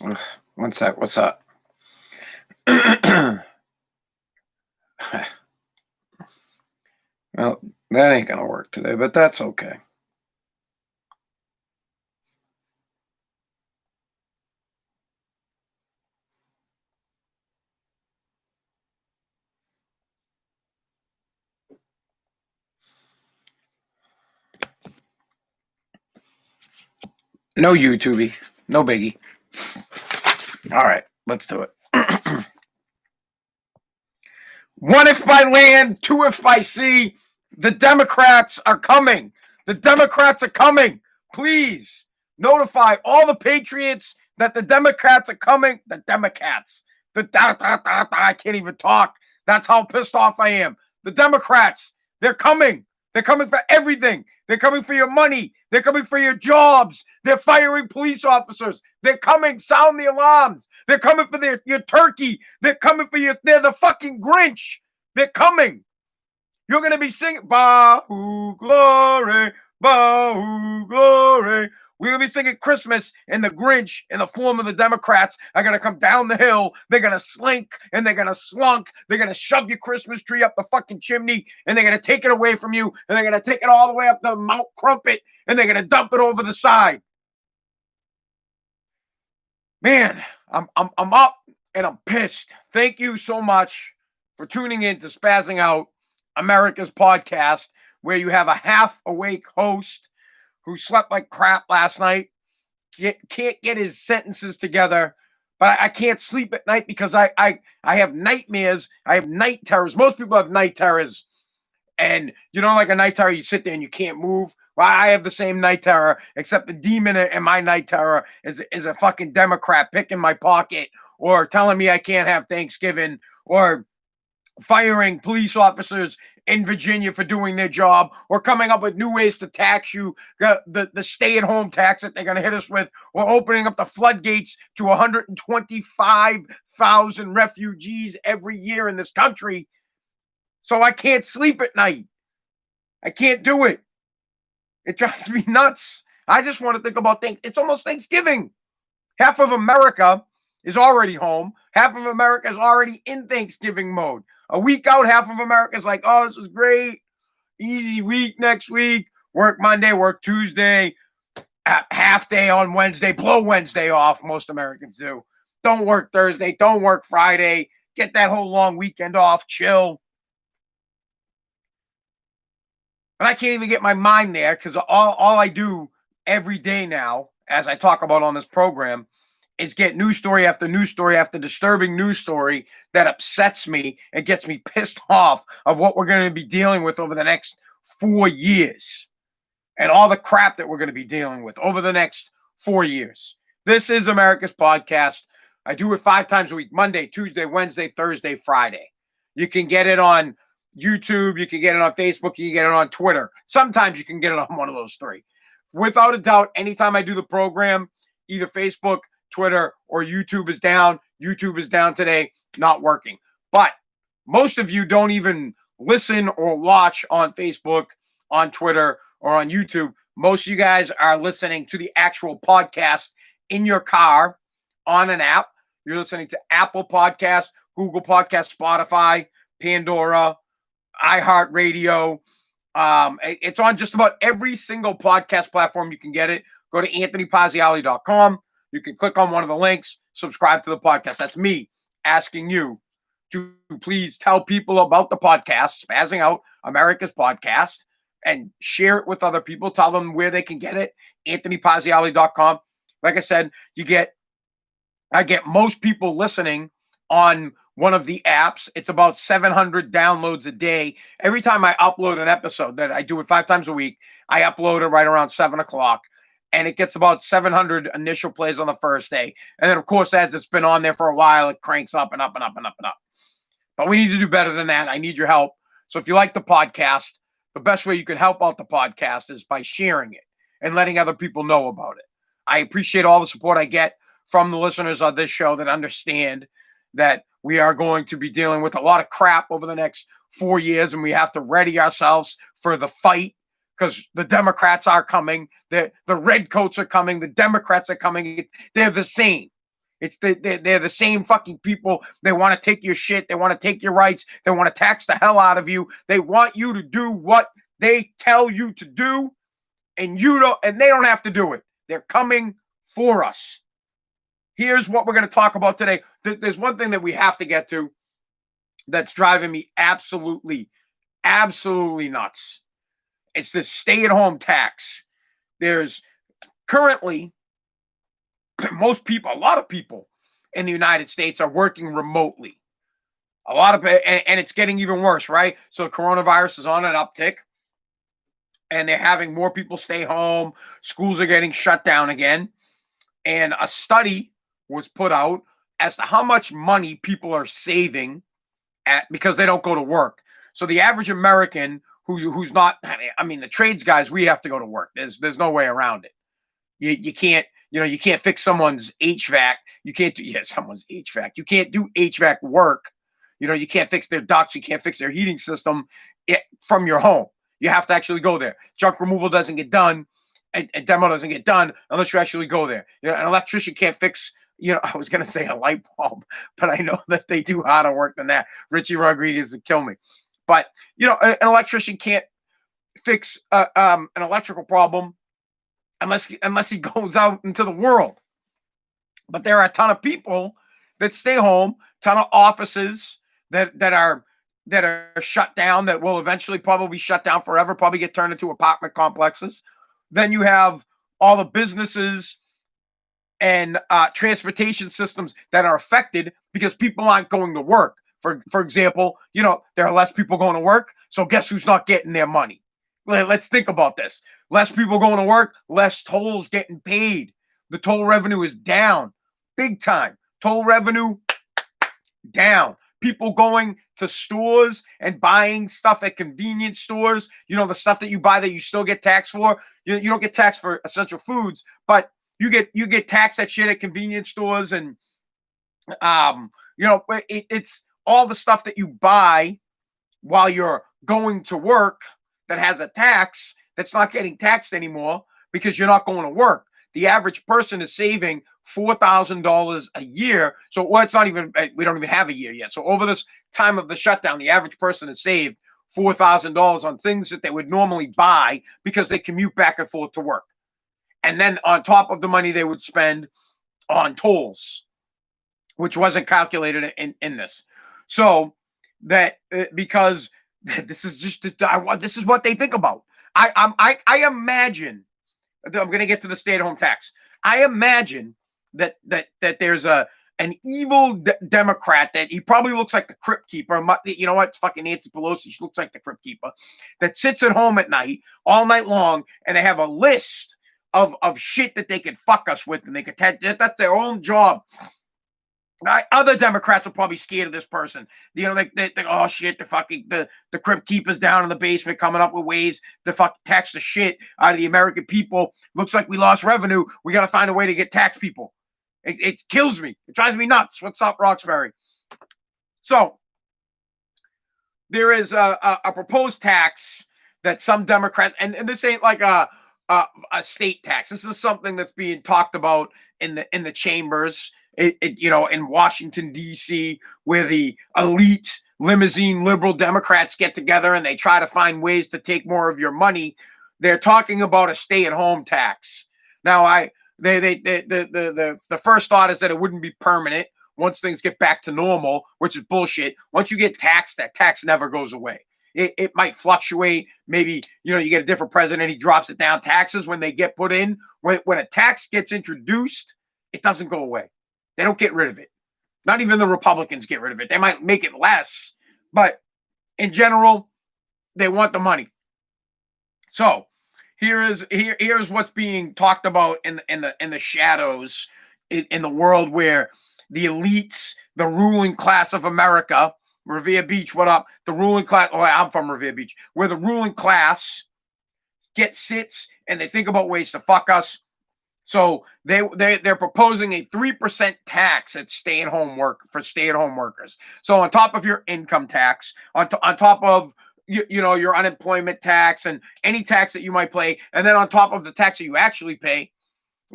Ugh, one sec. What's up? Well, that ain't gonna work today, but that's okay. No YouTubey. No biggie. All right, let's do it. One if by land, two if by sea. The Democrats are coming. The Democrats are coming. Please notify all the patriots that the Democrats are coming. The Democrats. I can't even talk. That's how pissed off I am. The Democrats, they're coming. They're coming for everything. They're coming for your money. They're coming for your jobs. They're firing police officers. They're coming. Sound the alarms. They're coming for your turkey. They're coming for your. They're the fucking Grinch. They're coming. You're going to be singing, Bahu Glory, Bahu Glory. We're going to be singing Christmas, and the Grinch, in the form of the Democrats, are going to come down the hill. They're going to slink, and they're going to slunk. They're going to shove your Christmas tree up the fucking chimney, and they're going to take it away from you, and they're going to take it all the way up to Mount Crumpet, and they're going to dump it over the side. Man, I'm up, and I'm pissed. Thank you so much for tuning in to Spazzing Out, America's podcast, where you have a half-awake host who slept like crap last night, can't get his sentences together, but I can't sleep at night because I have nightmares. I have night terrors. Most people have night terrors. And like a night terror, you sit there and you can't move. Well, I have the same night terror, except the demon in my night terror is a fucking Democrat picking my pocket or telling me I can't have Thanksgiving or firing police officers in Virginia for doing their job, or coming up with new ways to tax you, the stay-at-home tax that they're going to hit us with, or opening up the floodgates to 125,000 refugees every year in this country. So I can't sleep at night. I can't do it. It drives me nuts. I just want to think about things. It's almost Thanksgiving. Half of America is already home. Half of America is already in Thanksgiving mode. A week out, half of America is like, oh, this is great. Easy week next week. Work Monday, work Tuesday, half day on Wednesday, blow Wednesday off. Most Americans do. Don't work Thursday. Don't work Friday. Get that whole long weekend off. Chill. But I can't even get my mind there because all I do every day now, as I talk about on this program, is get news story after news story after disturbing news story that upsets me and gets me pissed off of what we're going to be dealing with over the next 4 years and all the crap that we're going to be dealing with over the next 4 years. This is America's podcast. I do it 5 times a week: Monday, Tuesday, Wednesday, Thursday, Friday. You can get it on YouTube. You can get it on Facebook. You can get it on Twitter. Sometimes you can get it on one of those 3. Without a doubt, anytime I do the program, either Facebook, Twitter, or YouTube is down. YouTube is down today, not working. But most of you don't even listen or watch on Facebook, on Twitter, or on YouTube. Most of you guys are listening to the actual podcast in your car on an app. You're listening to Apple Podcasts, Google Podcasts, Spotify, Pandora, iHeartRadio. It's on just about every single podcast platform you can get it. Go to anthonypaziali.com. You can click on one of the links, subscribe to the podcast. That's me asking you to please tell people about the podcast, Spazzing Out, America's podcast, and share it with other people. Tell them where they can get it, anthonypaziali.com. Like I said, I get most people listening on one of the apps. It's about 700 downloads a day. Every time I upload an episode, that I do it 5 times a week, I upload it right around 7 o'clock. And it gets about 700 initial plays on the first day. And then, of course, as it's been on there for a while, it cranks up and up and up and up and up. But we need to do better than that. I need your help. So if you like the podcast, the best way you can help out the podcast is by sharing it and letting other people know about it. I appreciate all the support I get from the listeners of this show that understand that we are going to be dealing with a lot of crap over the next 4 years, and we have to ready ourselves for the fight because the Democrats are coming. The redcoats are coming. The Democrats are coming. They're the same. They're the same fucking people. They want to take your shit. They want to take your rights. They want to tax the hell out of you. They want you to do what they tell you to do, and they don't have to do it. They're coming for us. Here's what we're going to talk about today. There's one thing that we have to get to that's driving me absolutely nuts. It's this stay-at-home tax. There's currently a lot of people in the United States are working remotely. And it's getting even worse, right? So coronavirus is on an uptick, and they're having more people stay home. Schools are getting shut down again. And a study was put out as to how much money people are saving because they don't go to work. So the average American who's not, I mean, the trades guys, we have to go to work. There's no way around it. You can't, you can't fix someone's HVAC. You can't do someone's HVAC. You can't do HVAC work. You can't fix their ducts. You can't fix their heating system from your home. You have to actually go there. Junk removal doesn't get done, and demo doesn't get done unless you actually go there. An electrician can't fix, I was going to say a light bulb, but I know that they do harder work than that. Richie Rodriguez would kill me. But, an electrician can't fix an electrical problem unless he goes out into the world. But there are a ton of people that stay home, ton of offices that are shut down, that will eventually probably shut down forever, probably get turned into apartment complexes. Then you have all the businesses and transportation systems that are affected because people aren't going to work. For example, there are less people going to work, so guess who's not getting their money? Let's think about this. Less people going to work, less tolls getting paid. The toll revenue is down big time. Toll revenue down. People going to stores and buying stuff at convenience stores, the stuff that you buy that you still get taxed for. You don't get taxed for essential foods, but you get taxed that shit at convenience stores, and it's all the stuff that you buy while you're going to work that has a tax that's not getting taxed anymore because you're not going to work. The average person is saving $4,000 a year. So, it's not even, we don't even have a year yet. So over this time of the shutdown, the average person has saved $4,000 on things that they would normally buy because they commute back and forth to work. And then on top of the money they would spend on tolls, which wasn't calculated in this. So that because this is what they think about. I imagine, I'm going to get to the stay-at-home tax. I imagine that there's an evil Democrat that he probably looks like the Crypt Keeper. You know what? It's fucking Nancy Pelosi. She looks like the Crypt Keeper that sits at home at night, all night long, and they have a list of shit that they could fuck us with, and they could that's their own job. Other Democrats are probably scared of this person. They oh shit, the Crypt Keeper's down in the basement coming up with ways to fuck tax the shit out of the American people. Looks like we lost revenue. We got to find a way to get tax people. It kills me. It drives me nuts. What's up, Roxbury? So there is a proposed tax that some Democrats, and this ain't like a state tax. This is something that's being talked about in the chambers. In Washington, D.C., where the elite limousine liberal Democrats get together and they try to find ways to take more of your money. They're talking about a stay-at-home tax. Now, the first thought is that it wouldn't be permanent once things get back to normal, which is bullshit. Once you get taxed, that tax never goes away. It might fluctuate. Maybe, you get a different president, he drops it down. Taxes, when they get put in, when a tax gets introduced, it doesn't go away. They don't get rid of it. Not even the Republicans get rid of it. They might make it less, but in general, they want the money. So here's what's being talked about in the shadows in the world, where the elites, the ruling class of America, Revere Beach, what up? The ruling class. Oh, I'm from Revere Beach, where the ruling class sits and they think about ways to fuck us. So they're proposing a 3% tax at stay-at-home workers. So on top of your income tax, on top of your unemployment tax and any tax that you might pay, and then on top of the tax that you actually pay,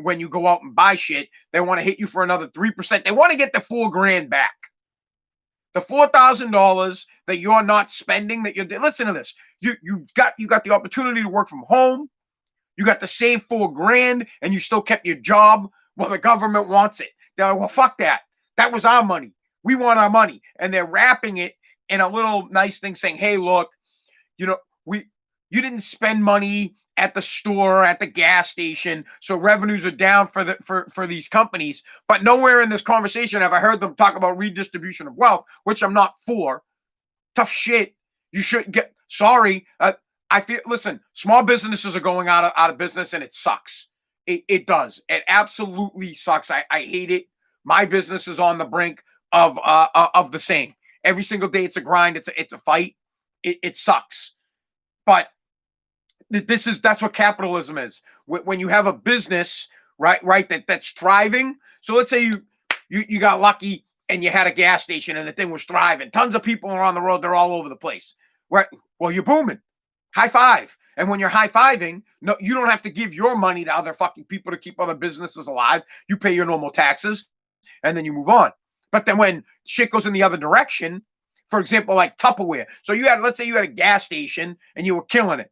when you go out and buy shit, they want to hit you for another 3%. They want to get the $4,000 back. The $4,000 that you're not spending, that you're listen to this. You got the opportunity to work from home. You got to save $4,000 and you still kept your job. Well, the government wants it. They're like, well, fuck that. That was our money. We want our money. And they're wrapping it in a little nice thing saying, hey, look, you didn't spend money at the store, at the gas station, so revenues are down for these companies. But nowhere in this conversation have I heard them talk about redistribution of wealth, which I'm not for. Tough shit. You should get sorry. I feel listen, small businesses are going out of business and it sucks. It does. It absolutely sucks. I hate it. My business is on the brink of the same. Every single day it's a grind, it's a fight. It sucks. But that's what capitalism is. When you have a business, right, that's thriving. So let's say you got lucky and you had a gas station and the thing was thriving. Tons of people are on the road, they're all over the place. Right? Well, you're booming. High five. And when you're high fiving, no, you don't have to give your money to other fucking people to keep other businesses alive. You pay your normal taxes and then you move on. But then when shit goes in the other direction, for example, like Tupperware. So let's say you had a gas station and you were killing it.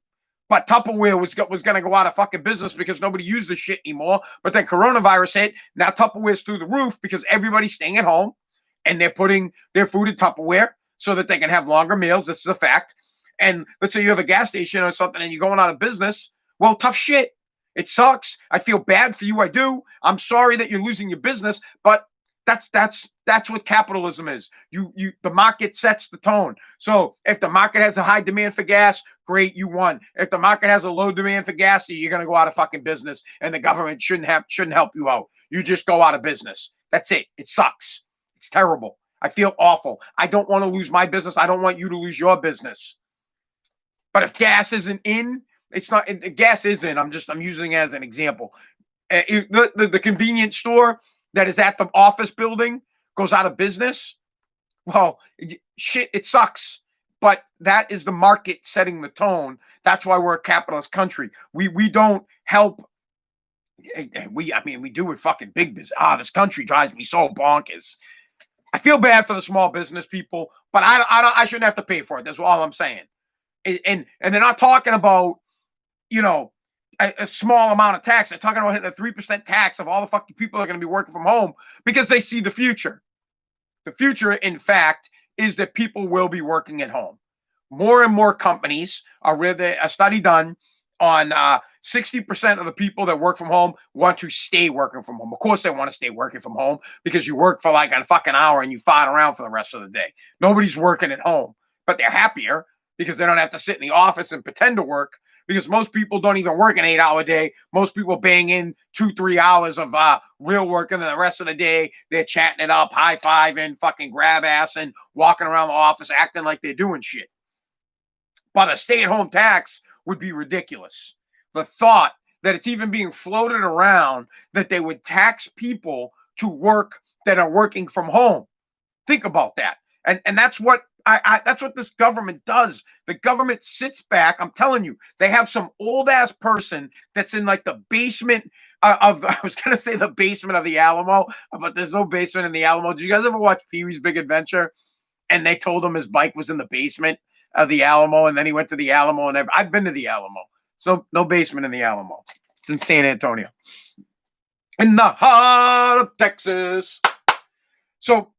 But Tupperware was going to go out of fucking business because nobody used the shit anymore. But then coronavirus hit. Now Tupperware's through the roof because everybody's staying at home and they're putting their food in Tupperware so that they can have longer meals. This is a fact. And let's say you have a gas station or something and you're going out of business. Well, tough shit. It sucks. I feel bad for you. I do. I'm sorry that you're losing your business, but that's what capitalism is. The market sets the tone. So if the market has a high demand for gas, great, you won. If the market has a low demand for gas, you're going to go out of fucking business and the government shouldn't help you out. You just go out of business. That's it. It sucks. It's terrible. I feel awful. I don't want to lose my business. I don't want you to lose your business. But if gas isn't in, it's not. Gas is in. I'm using it as an example. The convenience store that is at the office building goes out of business. Well, shit, it sucks. But that is the market setting the tone. That's why we're a capitalist country. We don't help. We do with fucking big business. This country drives me so bonkers. I feel bad for the small business people, but I shouldn't have to pay for it. That's all I'm saying. And they're not talking about, a small amount of tax. They're talking about hitting a 3% tax of all the fucking people that are going to be working from home because they see the future. The future, in fact, is that people will be working at home. More and more companies are with a study done on 60% of the people that work from home want to stay working from home. Of course, they want to stay working from home because you work for like a fucking hour and you fart around for the rest of the day. Nobody's working at home, but they're happier because they don't have to sit in the office and pretend to work, because most people don't even work an 8-hour day. Most people bang in 2-3 hours of real work, and then the rest of the day they're chatting it up, high-fiving, fucking grab ass, and walking around the office acting like they're doing shit. But a stay-at-home tax would be ridiculous. The thought that it's even being floated around that they would tax people to work that are working from home. Think about that. And that's what that's what this government does. The government sits back. I'm telling you, they have some old ass person that's in like the basement I was gonna say the basement of the Alamo, but there's no basement in the Alamo. Did you guys ever watch Pee-wee's Big Adventure? And they told him his bike was in the basement of the Alamo, and then he went to the Alamo. And I've been to the Alamo, so no basement in the Alamo. It's in San Antonio, in the heart of Texas. So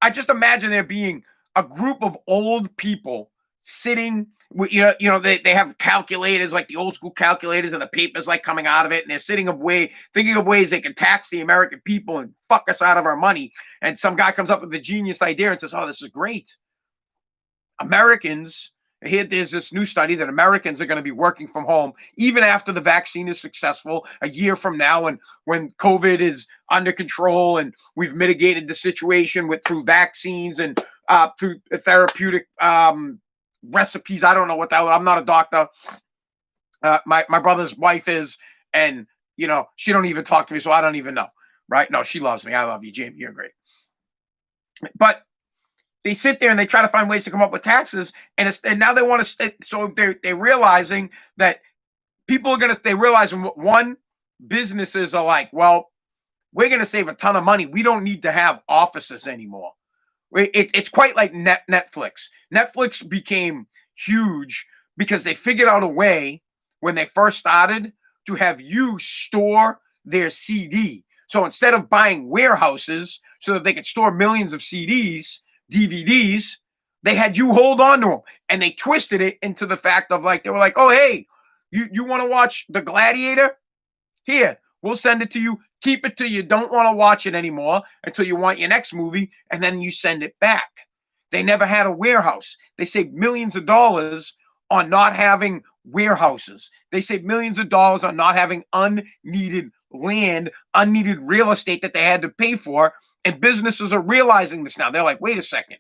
I just imagine there being a group of old people sitting with, they have calculators, like the old school calculators, and the papers like coming out of it, and they're thinking of ways they can tax the American people and fuck us out of our money. And some guy comes up with a genius idea and says, oh, this is great. Americans, there's this new study that Americans are going to be working from home even after the vaccine is successful a year from now, and when COVID is under control and we've mitigated the situation through vaccines and through therapeutic recipes. I don't know what that. I'm not a doctor. My brother's wife is, and she don't even talk to me, so I don't even know. Right? No, she loves me. I love you, Jamie. You're great. But they sit there and they try to find ways to come up with taxes, and now they want to. So they're realizing that people are going to. They realize one, businesses are like, well, we're going to save a ton of money. We don't need to have offices anymore. It's quite like Netflix. Netflix became huge because they figured out a way when they first started to have you store their CD. So instead of buying warehouses so that they could store millions of CDs, DVDs, they had you hold on to them. And they twisted it into the fact of like, they were like, oh, hey, you want to watch The Gladiator? Here, we'll send it to you. Keep it till you don't want to watch it anymore until you want your next movie, and then you send it back. They never had a warehouse. They saved millions of dollars on not having warehouses. They saved millions of dollars on not having unneeded land, unneeded real estate that they had to pay for. And businesses are realizing this now. They're like, wait a second.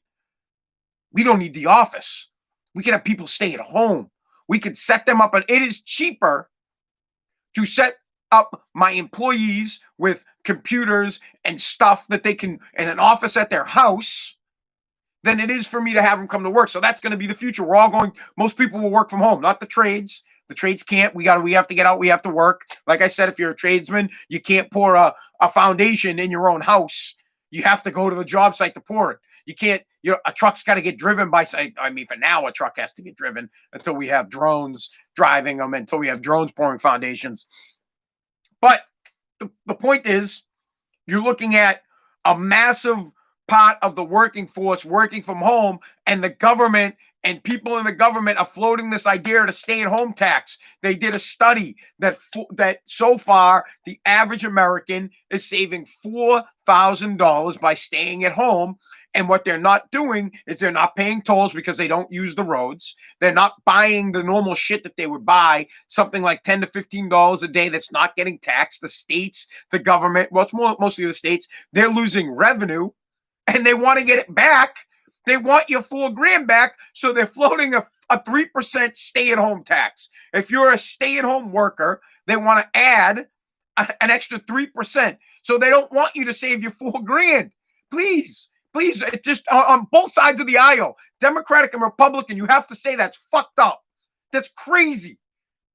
We don't need the office. We can have people stay at home. We could set them up, and it is cheaper to set up my employees with computers and stuff that they can, and an office at their house, than it is for me to have them come to work. So that's going to be the future. We're all going, most people will work from home, not the trades. The trades can't. We have to get out. We have to work. Like I said, if you're a tradesman, you can't pour a foundation in your own house. You have to go to the job site to pour it. You can't, a truck's got to get driven by, I mean, for now, a truck has to get driven until we have drones driving them, until we have drones pouring foundations. But the point is, you're looking at a massive part of the working force working from home, and the government and people in the government are floating this idea to stay-at-home tax. They did a study that so far the average American is saving $4,000 by staying at home. And what they're not doing is they're not paying tolls because they don't use the roads. They're not buying the normal shit that they would buy, something like $10 to $15 a day that's not getting taxed. The states, the government, well, it's mostly the states, they're losing revenue and they want to get it back. They want your $4,000 back, so they're floating a 3% stay-at-home tax. If you're a stay-at-home worker, they want to add an extra 3%. So they don't want you to save your $4,000. Please, it just on both sides of the aisle, Democratic and Republican, you have to say that's fucked up. That's crazy.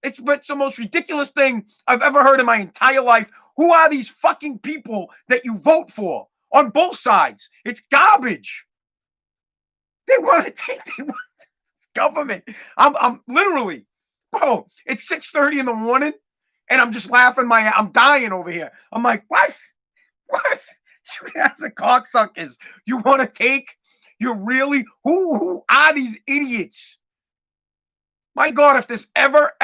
It's the most ridiculous thing I've ever heard in my entire life. Who are these fucking people that you vote for on both sides? It's garbage. They want to take this government. I'm literally, bro, it's 6:30 in the morning and I'm just laughing I'm dying over here. I'm like, what? You guys are cocksuckers. You want to take? You're really, who are these idiots? My God, if this ever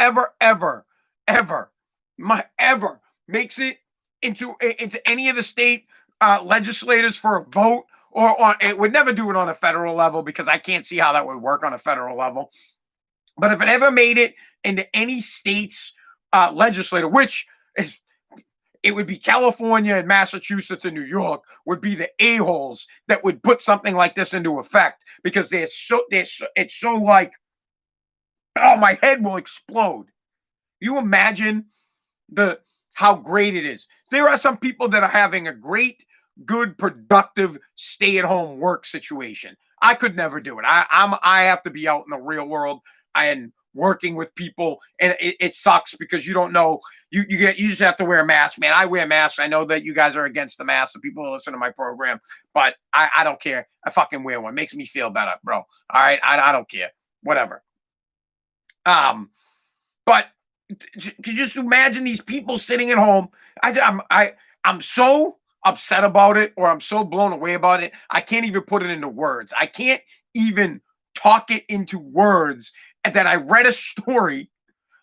makes it into any of the state legislators for a vote, or it would never do it on a federal level because I can't see how that would work on a federal level. But if it ever made it into any state's legislator, which is, it would be California and Massachusetts and New York would be the a-holes that would put something like this into effect, because it's so like, oh, my head will explode. You imagine how great it is. There are some people that are having a great, good, productive stay-at-home work situation. I could never do it. I have to be out in the real world and working with people, and it sucks because you don't know. You just have to wear a mask, man. I wear masks. I know that you guys are against the mask, the people who listen to my program, but I don't care. I fucking wear one. It makes me feel better, bro. All right, I don't care. Whatever. But to just imagine these people sitting at home. I'm so upset about it, or I'm so blown away about it. I can't even put it into words. I can't even talk it into words. And then I read a story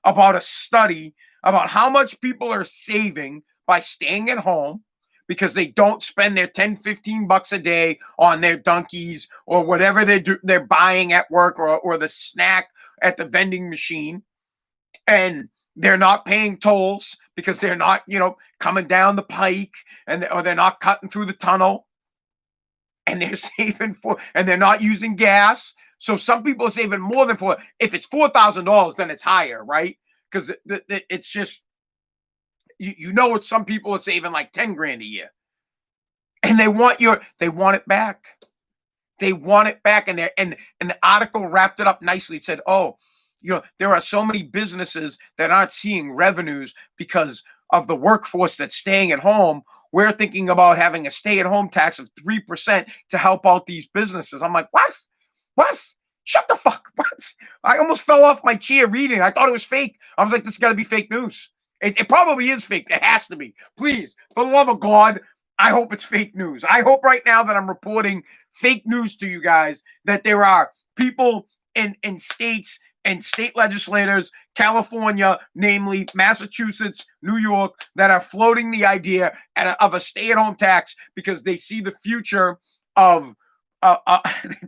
about a study about how much people are saving by staying at home because they don't spend their 10, 15 bucks a day on their donkeys or whatever they're buying at work, or the snack at the vending machine. And they're not paying tolls because they're not, coming down the pike, or they're not cutting through the tunnel, and they're saving and they're not using gas. So some people are saving more than if it's $4,000, then it's higher, right? Because it's just, it's some people are saving like 10 grand a year, and they want it back. They want it back. And the article wrapped it up nicely. It said, oh, there are so many businesses that aren't seeing revenues because of the workforce that's staying at home, we're thinking about having a stay-at-home tax of 3% to help out these businesses. I'm like, what? What? Shut the fuck. What? I almost fell off my chair reading. I thought it was fake. I was like, this got to be fake news. It probably is fake. It has to be. Please, for the love of God, I hope it's fake news. I hope right now that I'm reporting fake news to you guys, that there are people in states and state legislators, California, namely Massachusetts, New York, that are floating the idea of a stay-at-home tax because they see the future of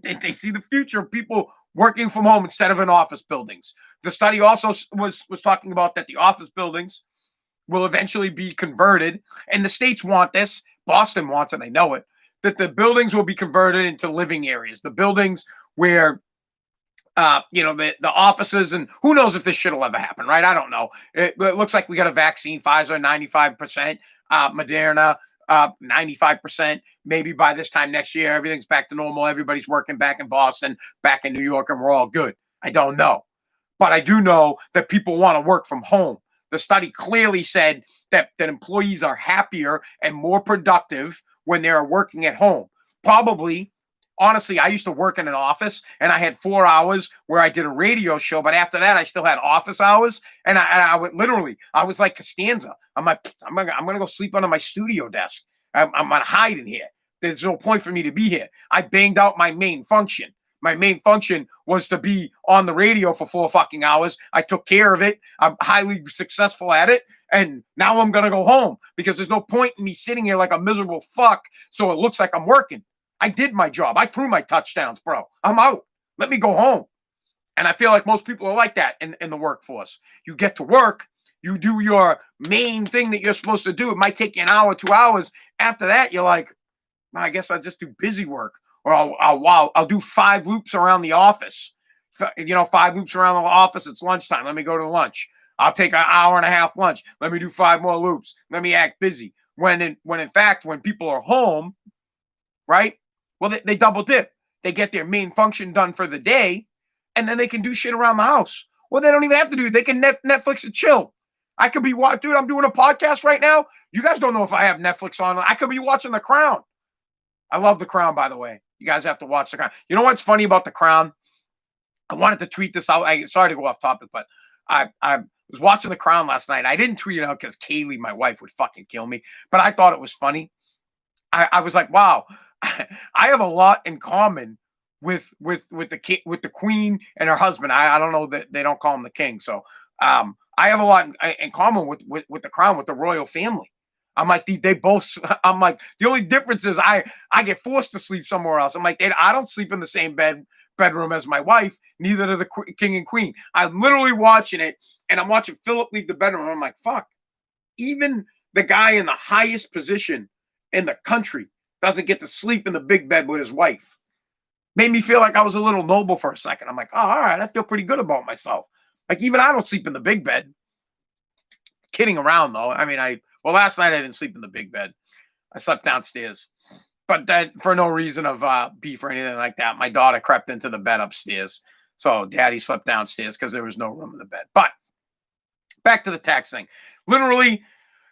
they see the future of people working from home instead of in office buildings. The study also was talking about that the office buildings will eventually be converted, and the states want this. Boston wants it, they know it, that the buildings will be converted into living areas. The buildings where the offices, and who knows if this shit will ever happen, right? I don't know. It looks like we got a vaccine, Pfizer, 95%, Moderna, 95%. Maybe by this time next year, everything's back to normal. Everybody's working back in Boston, back in New York, and we're all good. I don't know. But I do know that people want to work from home. The study clearly said that employees are happier and more productive when they're working at home. Probably, honestly, I used to work in an office and I had 4 hours where I did a radio show, but after that, I still had office hours. And I would literally, I was like Costanza. I'm like, I'm going to go sleep under my studio desk. I'm going to hide in here. There's no point for me to be here. I banged out my main function. My main function was to be on the radio for 4 fucking hours. I took care of it. I'm highly successful at it. And now I'm going to go home because there's no point in me sitting here like a miserable fuck so it looks like I'm working. I did my job. I threw my touchdowns, bro. I'm out. Let me go home. And I feel like most people are like that in the workforce. You get to work. You do your main thing that you're supposed to do. It might take you an hour, 2 hours. After that, you're like, I guess I'll just do busy work. Or I'll do 5 loops around the office. 5 loops around the office. It's lunchtime. Let me go to lunch. I'll take an hour and a half lunch. Let me do 5 more loops. Let me act busy. When in fact, when people are home, right? Well, they double dip. They get their main function done for the day, and then they can do shit around the house. Well, they don't even have to do it. They can Netflix and chill. I could be dude, I'm doing a podcast right now. You guys don't know if I have Netflix on. I could be watching The Crown. I love The Crown, by the way. You guys have to watch The Crown. You know what's funny about The Crown? I wanted to tweet this out. Sorry to go off topic, but I was watching The Crown last night. I didn't tweet it out because Kaylee, my wife, would fucking kill me. But I thought it was funny. I was like, wow, I have a lot in common with the Queen and her husband. I don't know that they don't call him the King. So I have a lot in common with the Crown, with the royal family. I'm like, they both, I'm like, the only difference is I get forced to sleep somewhere else. I'm like, I don't sleep in the same bedroom as my wife, neither do the King and Queen. I'm literally watching it, and I'm watching Philip leave the bedroom. I'm like, fuck, even the guy in the highest position in the country doesn't get to sleep in the big bed with his wife. Made me feel like I was a little noble for a second. I'm like, oh, all right, I feel pretty good about myself. Like, even I don't sleep in the big bed. Kidding around, though. I mean, last night I didn't sleep in the big bed. I slept downstairs. But that for no reason of beef or anything like that. My daughter crept into the bed upstairs. So daddy slept downstairs because there was no room in the bed. But back to the tax thing. Literally,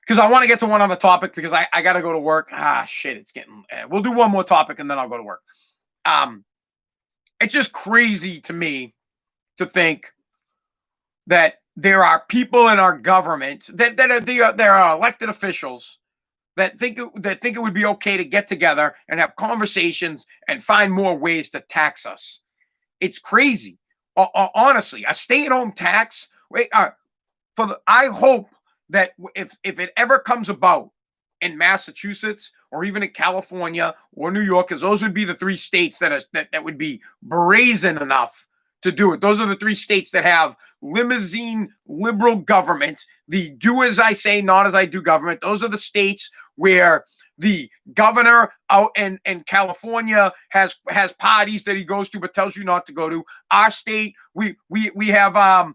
because I want to get to one other topic because I got to go to work. Shit, it's getting... we'll do one more topic and then I'll go to work. It's just crazy to me to think that there are people in our government that are elected officials that think it would be okay to get together and have conversations and find more ways to tax us. It's crazy. Honestly, a stay-at-home tax. I hope that if it ever comes about in Massachusetts or even in California or New York, because those would be the 3 states that would be brazen enough to do it. Those are the 3 states that have limousine liberal government, the do as I say, not as I do government. Those are the states where the governor out in California has parties that he goes to but tells you not to go to. Our state, we have a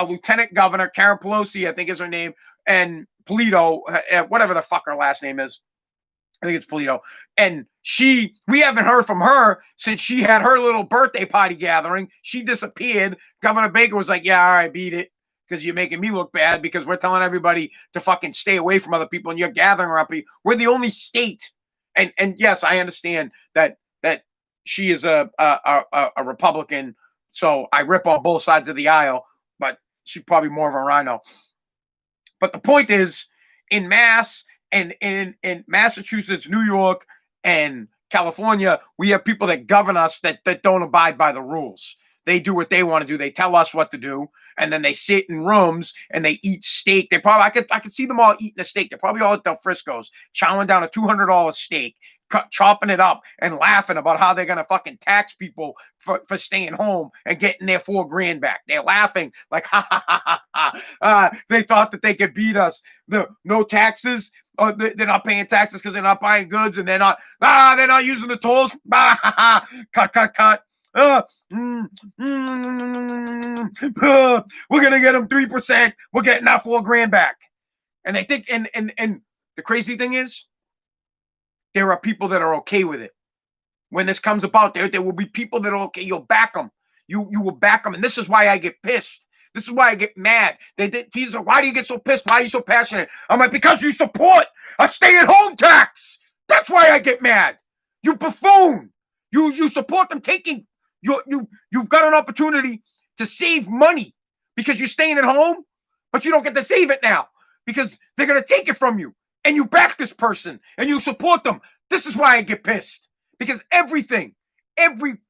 lieutenant governor, Karen Pelosi, I think is her name, and Polito, whatever the fuck her last name is. I think it's Polito. And we haven't heard from her since she had her little birthday party gathering. She disappeared. Governor Baker was like, yeah, all right, beat it. because you're making me look bad because we're telling everybody to fucking stay away from other people and you're gathering around people. We're the only state. And yes, I understand that she is a Republican, so I rip on both sides of the aisle, but she's probably more of a rhino. But the point is, in Mass and in Massachusetts, New York, and California, we have people that govern us that don't abide by the rules. They do what they want to do. They tell us what to do, and then they sit in rooms and they eat steak. They probably I could see them all eating a steak. They're probably all at Del Frisco's, chowing down a $200 steak, chopping it up and laughing about how they're gonna fucking tax people for staying home and getting their $4,000 back. They're laughing like ha ha ha ha ha. They thought that they could beat us. The no taxes. Oh, they're not paying taxes because they're not buying goods and they're not using the tools. Cut. We're gonna get them 3%. We're getting our $4,000 back. And they think, and the crazy thing is, there are people that are okay with it. When this comes about, there will be people that are okay. You'll back them. You will back them, and this is why I get pissed. This is why I get mad. He's like, why do you get so pissed? Why are you so passionate? I'm like, because you support a stay-at-home tax. That's why I get mad. You buffoon. You support them taking. You've got an opportunity to save money because you're staying at home, but you don't get to save it now because they're going to take it from you. And you back this person and you support them. This is why I get pissed. Because every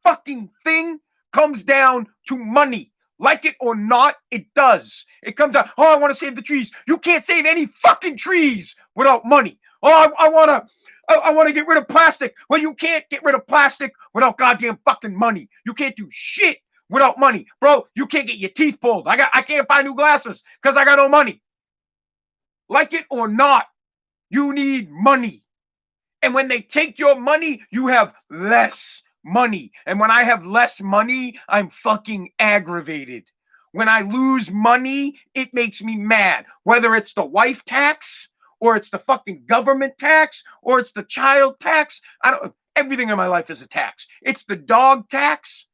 fucking thing comes down to money. Like it or not, it does. It comes down, oh, I want to save the trees. You can't save any fucking trees without money. Oh, I want to get rid of plastic. Well, you can't get rid of plastic without goddamn fucking money. You can't do shit without money. Bro, you can't get your teeth pulled. I can't buy new glasses because I got no money. Like it or not, you need money. And when they take your money, you have less money. And when I have less money, I'm fucking aggravated. When I lose money, it makes me mad. Whether it's the wife tax, or it's the fucking government tax, or it's the child tax. Everything in my life is a tax. It's the dog tax.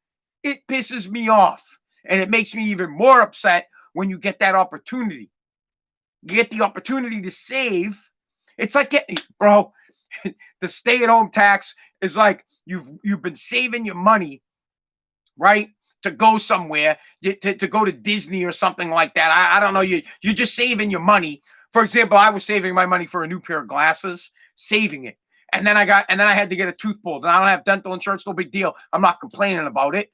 It pisses me off. And it makes me even more upset when you get that opportunity. You get the opportunity to save. It's like getting, bro, the stay-at-home tax is like you've been saving your money, right? To go somewhere, to go to Disney or something like that. I don't know. You're just saving your money. For example, I was saving my money for a new pair of glasses, saving it. And then I had to get a tooth pulled. And I don't have dental insurance, no big deal. I'm not complaining about it.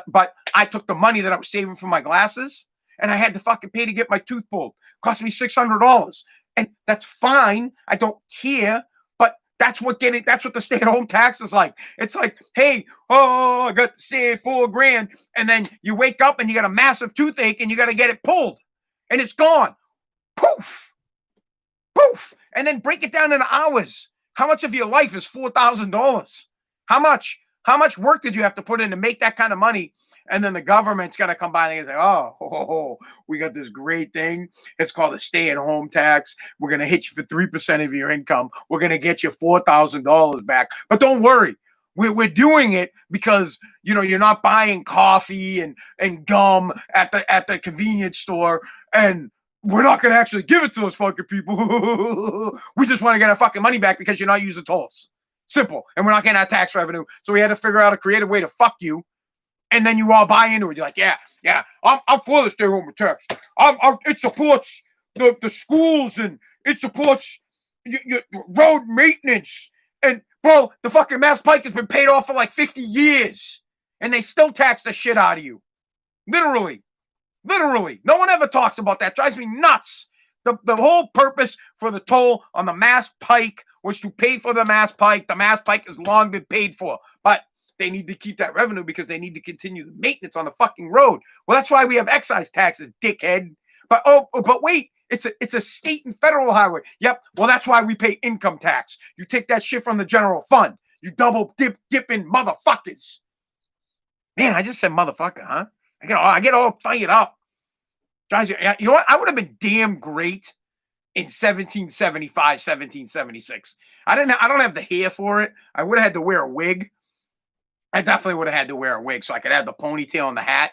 But I took the money that I was saving for my glasses and I had to fucking pay to get my tooth pulled. Cost me $600. And that's fine. I don't care. But that's what the stay-at-home tax is like. It's like, hey, I got to save $4,000. And then you wake up and you got a massive toothache and you got to get it pulled. And it's gone. Poof. Poof. And then break it down into hours. How much of your life is $4,000? How much work did you have to put in to make that kind of money? And then the government's going to come by and say, oh, we got this great thing. It's called a stay-at-home tax. We're going to hit you for 3% of your income. We're going to get you $4,000 back. But don't worry. We're doing it because, you're not buying coffee and gum at the convenience store. And we're not going to actually give it to those fucking people. We just want to get our fucking money back because you're not using tolls. Simple. And we're not getting our tax revenue. So we had to figure out a creative way to fuck you. And then you all buy into it. You're like, yeah, I'm for the stay-home tax. It supports the schools and it supports your road maintenance. And, bro, the fucking Mass Pike has been paid off for like 50 years. And they still tax the shit out of you. Literally. No one ever talks about that. It drives me nuts. The whole purpose for the toll on the Mass Pike was to pay for the Mass Pike. The Mass Pike has long been paid for. But they need to keep that revenue because they need to continue the maintenance on the fucking road. Well, that's why we have excise taxes, dickhead. But wait, it's a state and federal highway. Yep. Well, that's why we pay income tax. You take that shit from the general fund. You double dipping motherfuckers. Man, I just said motherfucker, huh? I get all fired up. Guys, you know what? I would have been damn great in 1775, 1776. I don't have the hair for it. I would have had to wear a wig. I definitely would have had to wear a wig so I could have the ponytail and the hat.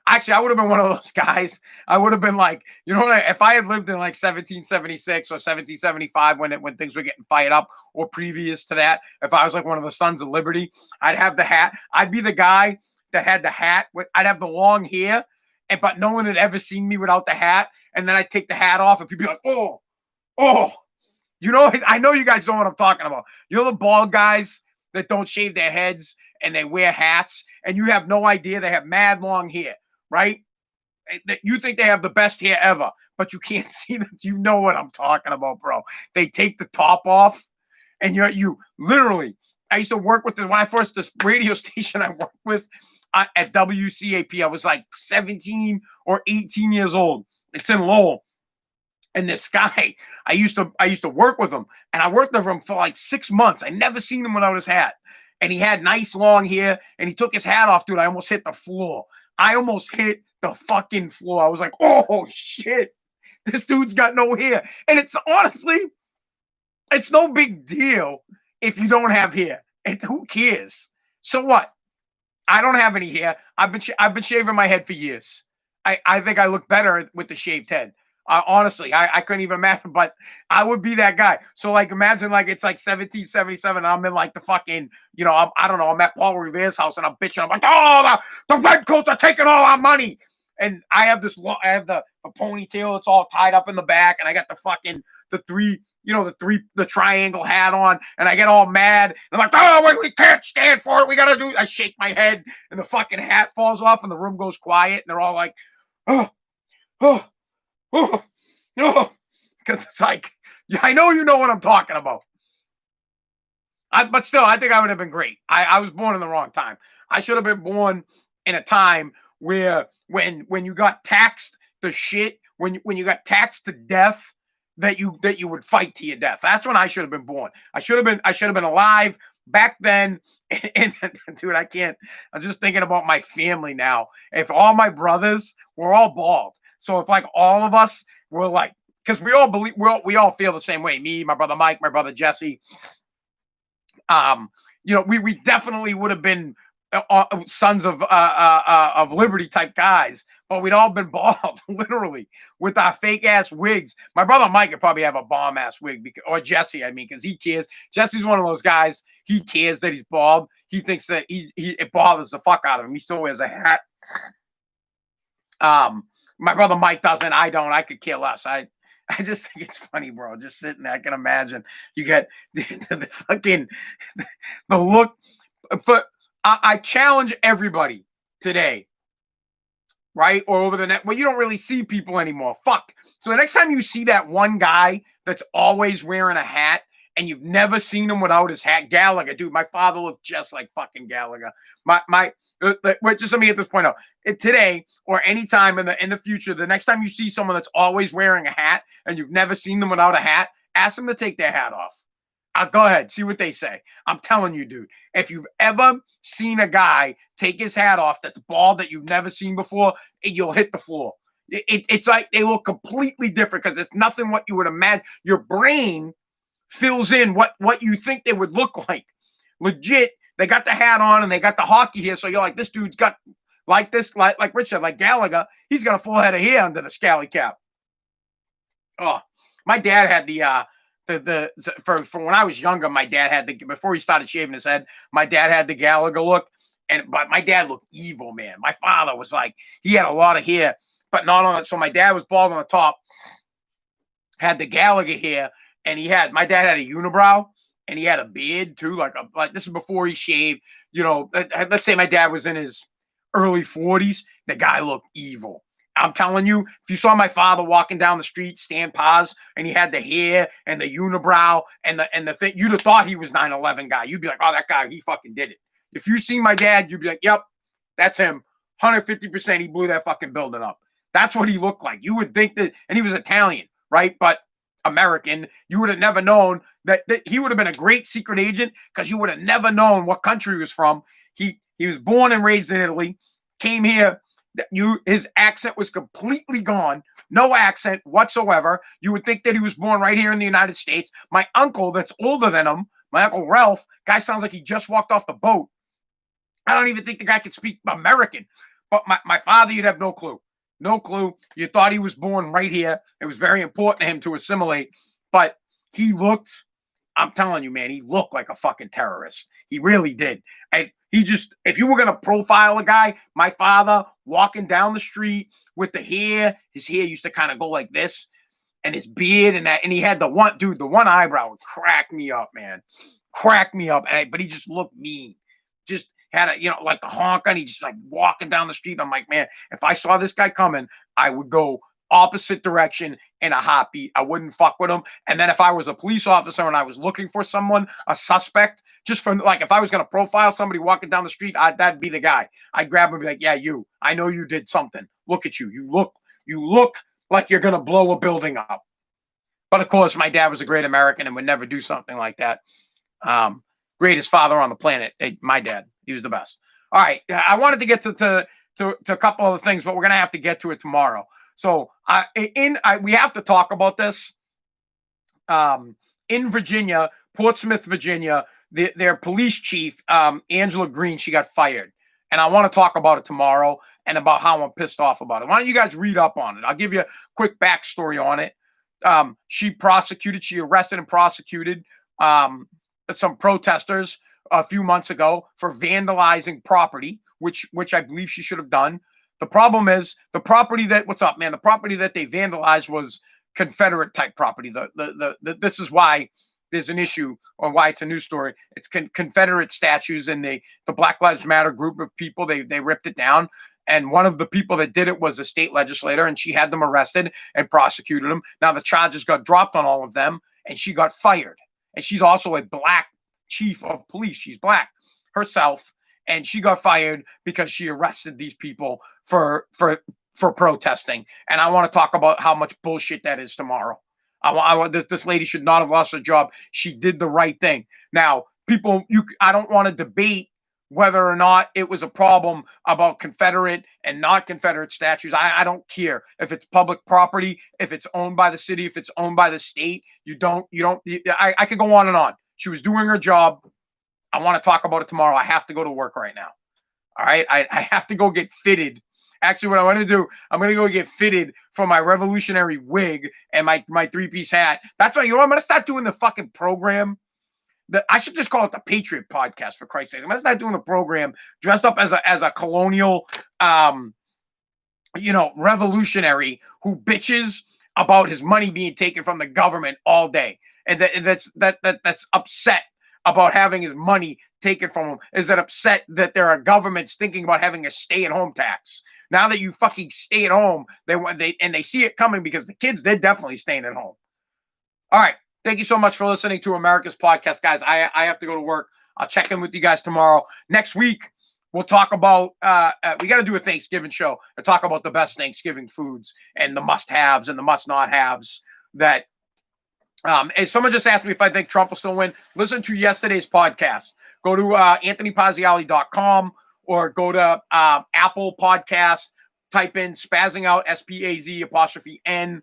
Actually, I would have been one of those guys. I would have been like, you know what? If I had lived in like 1776 or 1775 when things were getting fired up, or previous to that, if I was like one of the Sons of Liberty, I'd have the hat. I'd be the guy that had the hat. I'd have the long hair, and but no one had ever seen me without the hat. And then I'd take the hat off, and people be like, "Oh, oh." You know, I know you guys know what I'm talking about. You know the bald guys that don't shave their heads and they wear hats, and you have no idea they have mad long hair, right? That you think they have the best hair ever, but you can't see that. You know what I'm talking about, bro. They take the top off, and you literally. I used to work with when I first this radio station I worked with at WCAP. I was like 17 or 18 years old. It's in Lowell. And this guy, I used to work with him, and I worked with him for like 6 months. I never seen him without his hat, and he had nice long hair. And he took his hat off, dude. I almost hit the floor. I almost hit the fucking floor. I was like, oh shit, this dude's got no hair. And it's honestly, it's no big deal if you don't have hair. And who cares? So what? I don't have any hair. I've been shaving my head for years. I think I look better with the shaved head. Honestly, I couldn't even imagine, but I would be that guy. So like, imagine like it's like 1777, and I'm in like the fucking, I don't know, I'm at Paul Revere's house, and I'm bitching. I'm like, oh, the redcoats are taking all our money, and I have I have the a ponytail. It's all tied up in the back, and I got the fucking the triangle hat on, and I get all mad. And I'm like, oh, we can't stand for it. We gotta do. I shake my head, and the fucking hat falls off, and the room goes quiet, and they're all like, oh, oh. Oh, no, because it's like, yeah, I know you know what I'm talking about. But still, I think I would have been great. I was born in the wrong time. I should have been born in a time where when you got taxed the shit, when you got taxed to death, that you would fight to your death. That's when I should have been born. I should have been alive back then. And dude, I can't. I'm just thinking about my family now. If all my brothers were all bald, so if like all of us were like, because we all believe we all feel the same way. Me, my brother Mike, my brother Jesse. We definitely would have been sons of liberty type guys, but we'd all been bald, literally, with our fake ass wigs. My brother Mike could probably have a bomb ass wig, or Jesse, I mean, because he cares. Jesse's one of those guys. He cares that he's bald. He thinks that it bothers the fuck out of him. He still wears a hat. My brother Mike doesn't. I don't. I could care less. I just think it's funny, bro. Just sitting there, I can imagine you get the fucking the look. But I challenge everybody today, right? Or over the net. Well, you don't really see people anymore. Fuck. So the next time you see that one guy that's always wearing a hat, and you've never seen him without his hat, Gallagher, dude. My father looked just like fucking Gallagher. Wait, just let me get this point out. Today or anytime in the future, the next time you see someone that's always wearing a hat and you've never seen them without a hat, ask them to take their hat off. Go ahead, see what they say. I'm telling you, dude. If you've ever seen a guy take his hat off that's bald that you've never seen before, you'll hit the floor. It's like they look completely different because it's nothing what you would imagine. Your brain fills in what you think they would look like. Legit, they got the hat on and they got the hockey here, so you're like, this dude's got like this, like Richard, like Gallagher. He's got a full head of hair under the scally cap. Oh, my dad had for when I was younger, my dad had before he started shaving his head, my dad had the Gallagher look, but my dad looked evil, man. My father was like, he had a lot of hair, but not on it. So my dad was bald on the top, had the Gallagher hair, and my dad had a unibrow, and he had a beard too, like this is before he shaved. Let's say my dad was in his early 40s. The guy looked evil. I'm telling you, if you saw my father walking down the street, stand pause, and he had the hair and the unibrow and the thing, you'd have thought he was 9/11 guy. You'd be like, oh, that guy, he fucking did it. If you see my dad, you'd be like, yep, that's him. 150%, he blew that fucking building up. That's what he looked like. You would think that, and he was Italian, right? But American, you would have never known that he would have been a great secret agent, because you would have never known what country he was from. He was born and raised in Italy, came here. His accent was completely gone, no accent whatsoever. You would think that he was born right here in the United States. My uncle, that's older than him, my uncle Ralph, guy sounds like he just walked off the boat. I don't even think the guy could speak American. But my father, you'd have no clue. No clue. You thought he was born right here. It was very important to him to assimilate. But he looked, I'm telling you, man, he looked like a fucking terrorist. He really did. And he just, if you were going to profile a guy, my father walking down the street with the hair, his hair used to kind of go like this, and his beard and that. And he had the one eyebrow would crack me up, man. Crack me up. But he just looked mean. Just had a, like the honk on. He just like walking down the street. I'm like, man, if I saw this guy coming, I would go opposite direction in a heartbeat. I wouldn't fuck with him. And then if I was a police officer and I was looking for someone, a suspect, just from like if I was going to profile somebody walking down the street, that'd be the guy. I'd grab him and be like, yeah, you. I know you did something. Look at you. You look like you're going to blow a building up. But of course, my dad was a great American and would never do something like that. Greatest father on the planet. My dad, he was the best. All right, I wanted to get to a couple other things, but we're gonna have to get to it tomorrow. So we have to talk about this. In Virginia, Portsmouth, Virginia, their police chief, Angela Green, she got fired, and I want to talk about it tomorrow and about how I'm pissed off about it. Why don't you guys read up on it? I'll give you a quick backstory on it. She arrested and prosecuted some protesters a few months ago for vandalizing property, which I believe she should have done. The problem is the property that the property that they vandalized was Confederate type property. This is why there's an issue, or why it's a news story. It's Confederate statues, and the Black Lives Matter group of people, they ripped it down. And one of the people that did it was a state legislator, and she had them arrested and prosecuted them. Now the charges got dropped on all of them, and she got fired. And she's also a black chief of police. She's black herself, and she got fired because she arrested these people for protesting. And I want to talk about how much bullshit that is tomorrow. This lady should not have lost her job. She did the right thing. Now, I don't want to debate whether or not it was a problem about Confederate and not Confederate statues. I don't care if it's public property, if it's owned by the city, if it's owned by the state. I could go on and on. She was doing her job. I want to talk about it tomorrow. I have to go to work right now. All right. I have to go get fitted. Actually, what I want to do, I'm going to go get fitted for my revolutionary wig and my 3-piece hat. That's why, I'm going to start doing the fucking program. I should just call it the Patriot Podcast, for Christ's sake. I'm going to start doing the program dressed up as a colonial, revolutionary who bitches about his money being taken from the government all day. And that's upset about having his money taken from him. Is that upset that there are governments thinking about having a stay-at-home tax? Now that you fucking stay at home, they see it coming, because the kids, they're definitely staying at home. All right. Thank you so much for listening to America's Podcast, guys. I have to go to work. I'll check in with you guys tomorrow. Next week, we'll talk about, we got to do a Thanksgiving show and talk about the best Thanksgiving foods and the must-haves and the must-not-haves that, and someone just asked me if I think Trump will still win. Listen to yesterday's podcast. Go to anthonypaziali.com or go to Apple Podcast. Type in Spazzing Out, SPAZ''N,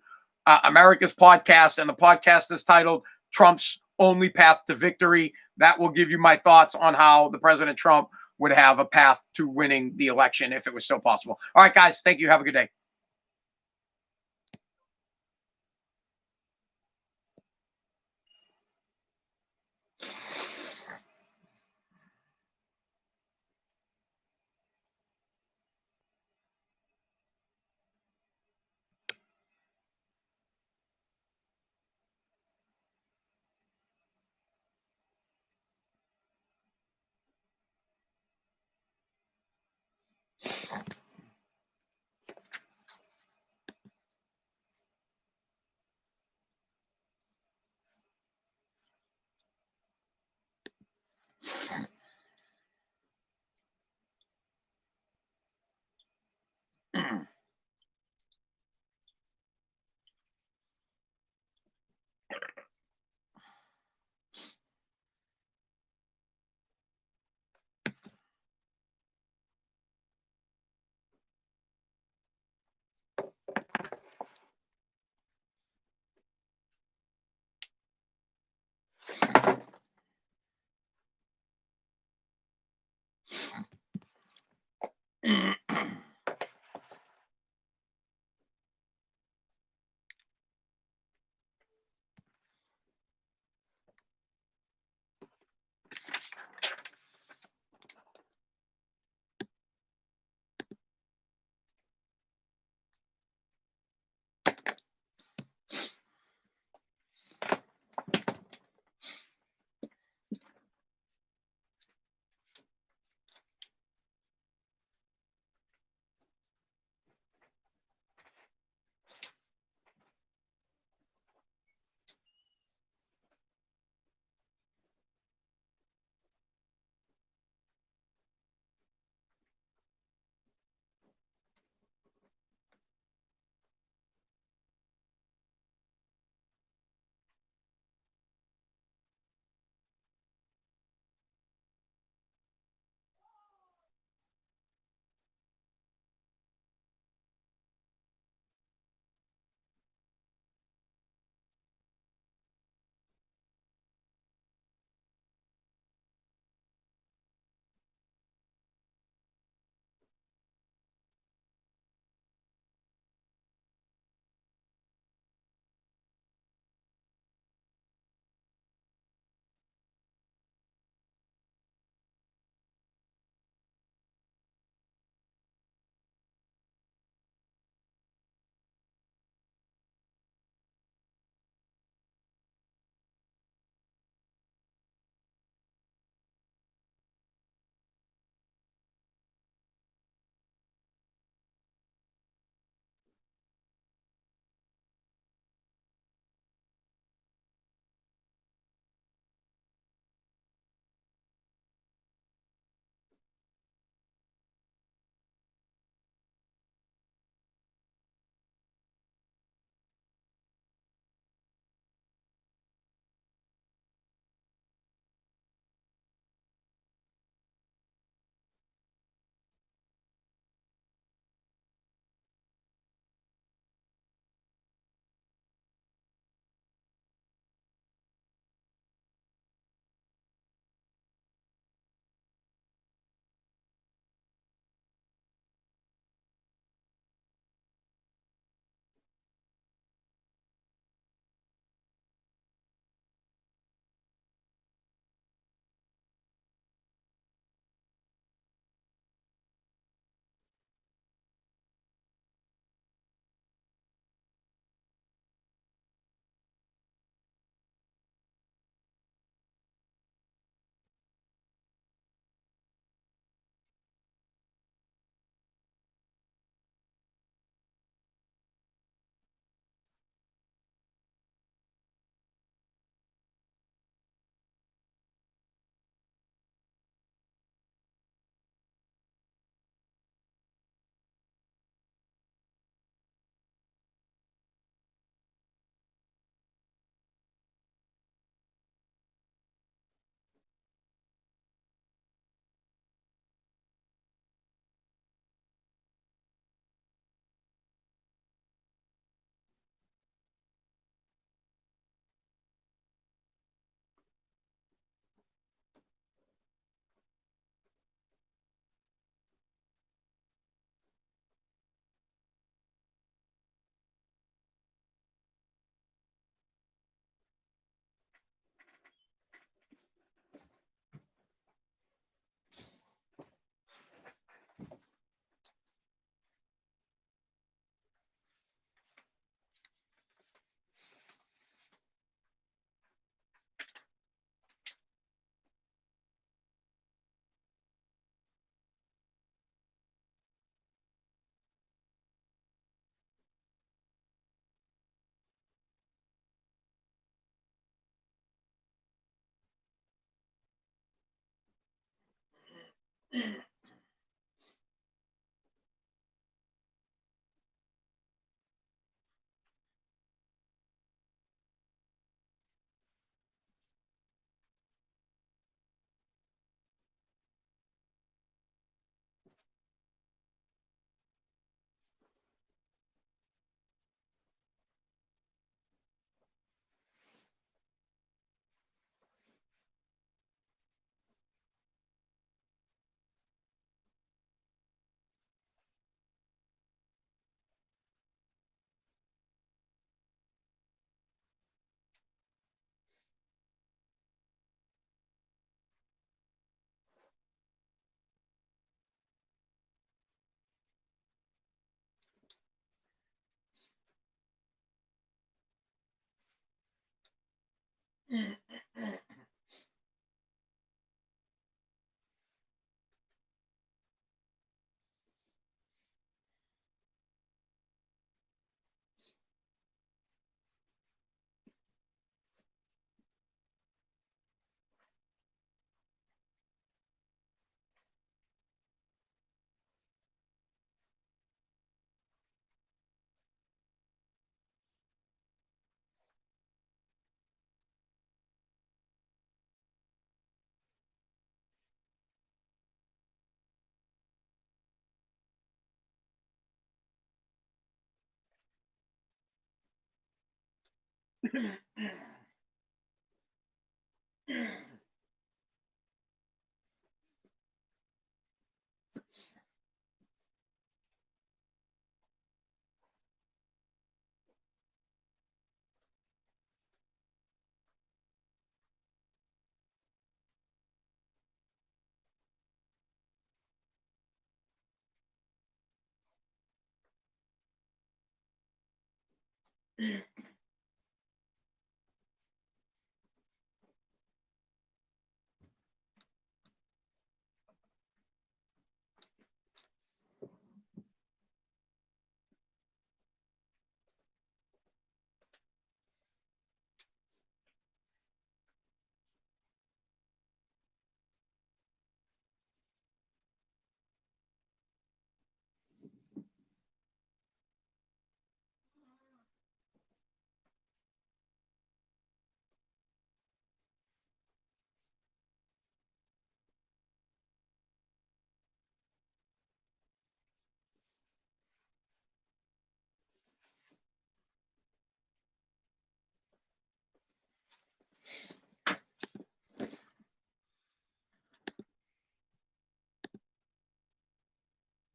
America's Podcast, and the podcast is titled Trump's Only Path to Victory. That will give you my thoughts on how the President Trump would have a path to winning the election if it was still possible. All right, guys. Thank you. Have a good day.